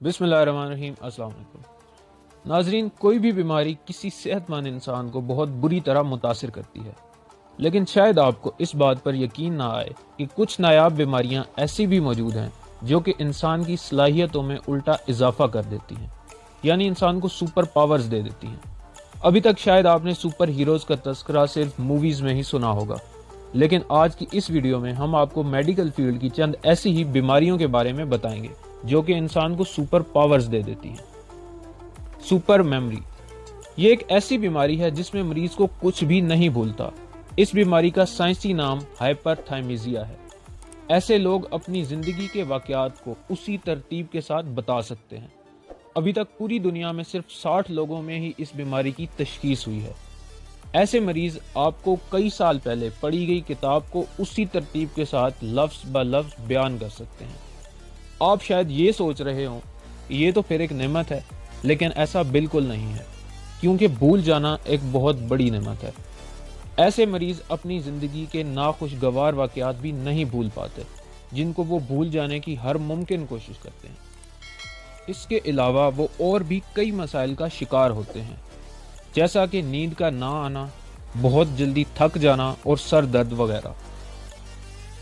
بسم اللہ الرحمن الرحیم۔ السلام علیکم ناظرین، کوئی بھی بیماری کسی صحت مند انسان کو بہت بری طرح متاثر کرتی ہے، لیکن شاید آپ کو اس بات پر یقین نہ آئے کہ کچھ نایاب بیماریاں ایسی بھی موجود ہیں جو کہ انسان کی صلاحیتوں میں الٹا اضافہ کر دیتی ہیں، یعنی انسان کو سپر پاورز دے دیتی ہیں۔ ابھی تک شاید آپ نے سپر ہیروز کا تذکرہ صرف موویز میں ہی سنا ہوگا، لیکن آج کی اس ویڈیو میں ہم آپ کو میڈیکل فیلڈ کی چند ایسی ہی بیماریوں کے بارے میں بتائیں گے جو کہ انسان کو سپر پاورز دے دیتی ہیں۔ سپر میموری یہ ایک ایسی بیماری ہے جس میں مریض کو کچھ بھی نہیں بھولتا۔ اس بیماری کا سائنسی نام ہائپر تھائمیزیا ہے۔ ایسے لوگ اپنی زندگی کے واقعات کو اسی ترتیب کے ساتھ بتا سکتے ہیں۔ ابھی تک پوری دنیا میں صرف 60 لوگوں میں ہی اس بیماری کی تشخیص ہوئی ہے۔ ایسے مریض آپ کو کئی سال پہلے پڑھی گئی کتاب کو اسی ترتیب کے ساتھ لفظ بہ لفظ بیان کر سکتے ہیں۔ آپ شاید یہ سوچ رہے ہوں کہ یہ تو پھر ایک نعمت ہے، لیکن ایسا بالکل نہیں ہے، کیونکہ بھول جانا ایک بہت بڑی نعمت ہے۔ ایسے مریض اپنی زندگی کے ناخوشگوار واقعات بھی نہیں بھول پاتے، جن کو وہ بھول جانے کی ہر ممکن کوشش کرتے ہیں۔ اس کے علاوہ وہ اور بھی کئی مسائل کا شکار ہوتے ہیں، جیسا کہ نیند کا نہ آنا، بہت جلدی تھک جانا اور سر درد وغیرہ۔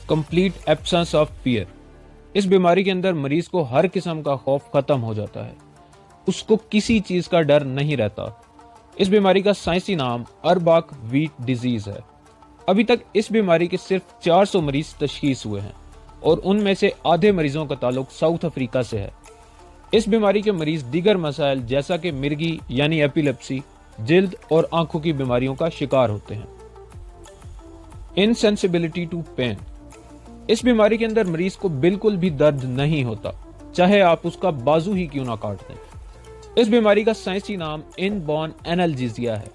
کمپلیٹ ایبسنس آف فیئر اس بیماری کے اندر مریض کو ہر قسم کا خوف ختم ہو جاتا ہے، اس کو کسی چیز کا ڈر نہیں رہتا۔ اس بیماری کا سائنسی نام ارباک ویٹ ڈیزیز ہے۔ ابھی تک اس بیماری کے صرف 400 مریض تشخیص ہوئے ہیں، اور ان میں سے آدھے مریضوں کا تعلق ساؤتھ افریقہ سے ہے۔ اس بیماری کے مریض دیگر مسائل جیسا کہ مرگی یعنی ایپیلیپسی، جلد اور آنکھوں کی بیماریوں کا شکار ہوتے ہیں۔ انسینسیبلٹی ٹو پین اس بیماری کے اندر مریض کو بالکل بھی درد نہیں ہوتا، چاہے آپ اس کا بازو ہی کیوں نہ کاٹ دیں۔ اس بیماری کا سائنسی نام ان بورن اینالجیزیا ہے۔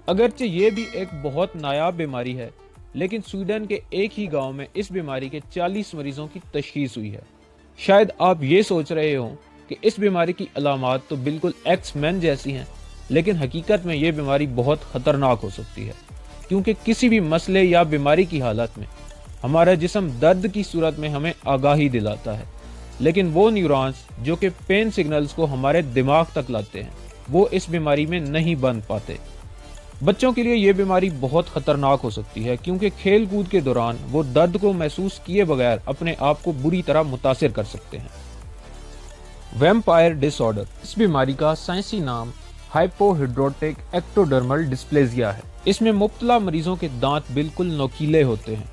اگرچہ یہ بھی ایک بہت نایاب بیماری ہے، لیکن سویڈن کے ایک ہی گاؤں میں اس بیماری کے 40 مریضوں کی تشخیص ہوئی ہے۔ شاید آپ یہ سوچ رہے ہوں کہ اس بیماری کی علامات تو بالکل ایکس مین جیسی ہیں، لیکن حقیقت میں یہ بیماری بہت خطرناک ہو سکتی ہے، کیونکہ کسی بھی مسئلے یا بیماری کی حالت میں ہمارا جسم درد کی صورت میں ہمیں آگاہی دلاتا ہے، لیکن وہ نیورونز جو کہ پین سگنلز کو ہمارے دماغ تک لاتے ہیں وہ اس بیماری میں نہیں بن پاتے۔ بچوں کے لیے یہ بیماری بہت خطرناک ہو سکتی ہے، کیونکہ کھیل کود کے دوران وہ درد کو محسوس کیے بغیر اپنے آپ کو بری طرح متاثر کر سکتے ہیں۔ ویمپائر ڈس آرڈر اس بیماری کا سائنسی نام ہائپوہیڈروٹک ایکٹوڈرمل ڈسپلیزیا ہے۔ اس میں مبتلا مریضوں کے دانت بالکل نوکیلے ہوتے ہیں،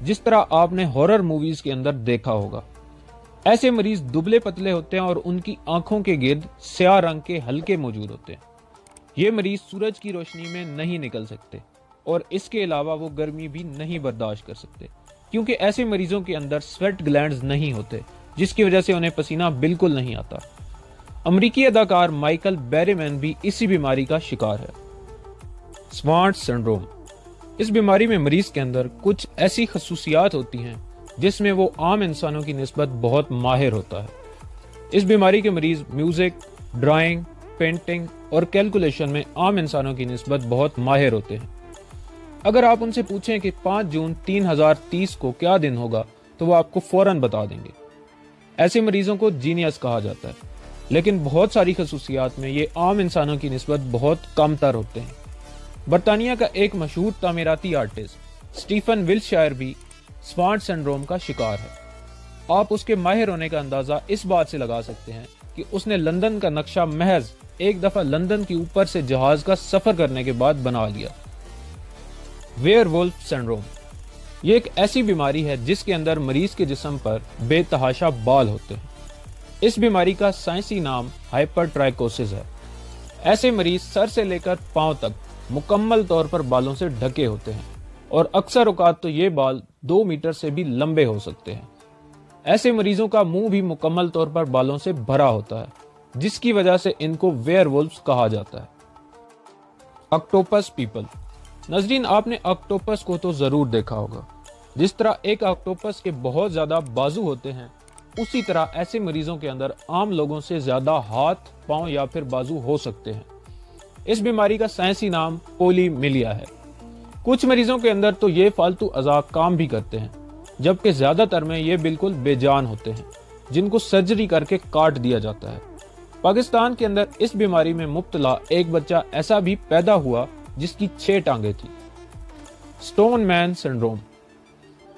جس طرح آپ نے ہارر موویز کے اندر دیکھا ہوگا۔ ایسے مریض دبلے پتلے ہوتے ہیں اور ان کی آنکھوں کے گرد سیاہ رنگ کے حلقے موجود ہوتے ہیں۔ یہ مریض سورج کی روشنی میں نہیں نکل سکتے، اور اس کے علاوہ وہ گرمی بھی نہیں برداشت کر سکتے، کیونکہ ایسے مریضوں کے اندر سویٹ گلینڈز نہیں ہوتے، جس کی وجہ سے انہیں پسینہ بالکل نہیں آتا۔ امریکی اداکار مائیکل بیریمین بھی اسی بیماری کا شکار ہے۔ سوانٹ سنڈروم اس بیماری میں مریض کے اندر کچھ ایسی خصوصیات ہوتی ہیں جس میں وہ عام انسانوں کی نسبت بہت ماہر ہوتا ہے۔ اس بیماری کے مریض میوزک، ڈرائنگ، پینٹنگ اور کیلکولیشن میں عام انسانوں کی نسبت بہت ماہر ہوتے ہیں۔ اگر آپ ان سے پوچھیں کہ 5 جون 3030 کو کیا دن ہوگا تو وہ آپ کو فوراً بتا دیں گے۔ ایسے مریضوں کو جینیس کہا جاتا ہے، لیکن بہت ساری خصوصیات میں یہ عام انسانوں کی نسبت بہت کم تر ہوتے ہیں۔ برطانیہ کا ایک مشہور تعمیراتی آرٹسٹ سٹیفن ولشائر بھی سوانٹ سنڈروم کا شکار ہے۔ آپ اس کے ماہر ہونے کا اندازہ اس بات سے لگا سکتے ہیں کہ اس نے لندن کا نقشہ محض ایک دفعہ لندن کے اوپر سے جہاز کا سفر کرنے کے بعد بنا لیا۔ ویئر وولف سنڈروم یہ ایک ایسی بیماری ہے جس کے اندر مریض کے جسم پر بے تحاشا بال ہوتے ہیں۔ اس بیماری کا سائنسی نام ہائپر ٹرائکوسس ہے۔ ایسے مریض سر سے لے کر پاؤں تک مکمل طور پر بالوں سے ڈھکے ہوتے ہیں، اور اکثر اوقات تو یہ بال 2 میٹر سے بھی لمبے ہو سکتے ہیں۔ ایسے مریضوں کا منہ بھی مکمل طور پر بالوں سے بھرا ہوتا ہے، جس کی وجہ سے ان کو ویئر وولفز کہا جاتا ہے۔ آکٹوپس پیپل ناظرین، آپ نے آکٹوپس کو تو ضرور دیکھا ہوگا۔ جس طرح ایک آکٹوپس کے بہت زیادہ بازو ہوتے ہیں، اسی طرح ایسے مریضوں کے اندر عام لوگوں سے زیادہ ہاتھ، پاؤں یا پھر بازو ہو سکتے ہیں۔ اس بیماری کا سائنسی نام پولی ملیا ہے۔ کچھ مریضوں کے اندر تو یہ فالتو اعضاء کام بھی کرتے ہیں، جبکہ زیادہ تر میں یہ بالکل بے جان ہوتے ہیں۔ جن کو سرجری کر کے کاٹ دیا جاتا ہے۔ پاکستان کے اندر اس بیماری میں مبتلا ایک بچہ ایسا بھی پیدا ہوا جس کی 6 ٹانگیں تھیں۔ سٹون مین سنڈروم۔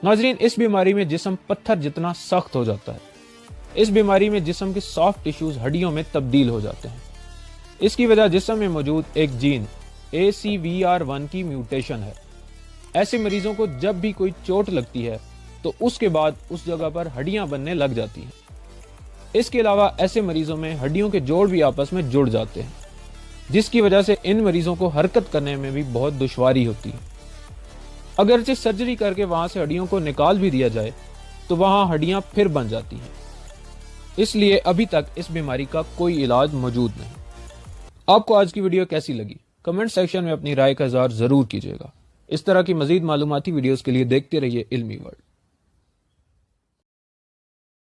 ناظرین، اس بیماری میں جسم پتھر جتنا سخت ہو جاتا ہے۔ اس بیماری میں جسم کے سافٹ ٹیشوز ہڈیوں میں تبدیل ہو جاتے ہیں۔ اس کی وجہ جسم میں موجود ایک جین ACVR1 کی میوٹیشن ہے۔ ایسے مریضوں کو جب بھی کوئی چوٹ لگتی ہے تو اس کے بعد اس جگہ پر ہڈیاں بننے لگ جاتی ہیں۔ اس کے علاوہ ایسے مریضوں میں ہڈیوں کے جوڑ بھی آپس میں جڑ جاتے ہیں، جس کی وجہ سے ان مریضوں کو حرکت کرنے میں بھی بہت دشواری ہوتی ہے۔ اگرچہ سرجری کر کے وہاں سے ہڈیوں کو نکال بھی دیا جائے تو وہاں ہڈیاں پھر بن جاتی ہیں۔ اس لیے ابھی تک اس بیماری کا کوئی علاج موجود نہیں۔ آپ کو آج کی ویڈیو کیسی لگی؟ کمنٹ سیکشن میں اپنی رائے کا اظہار ضرور کیجیے گا۔ اس طرح کی مزید معلوماتی ویڈیوز کے لیے دیکھتے رہیے علمی ورلڈ۔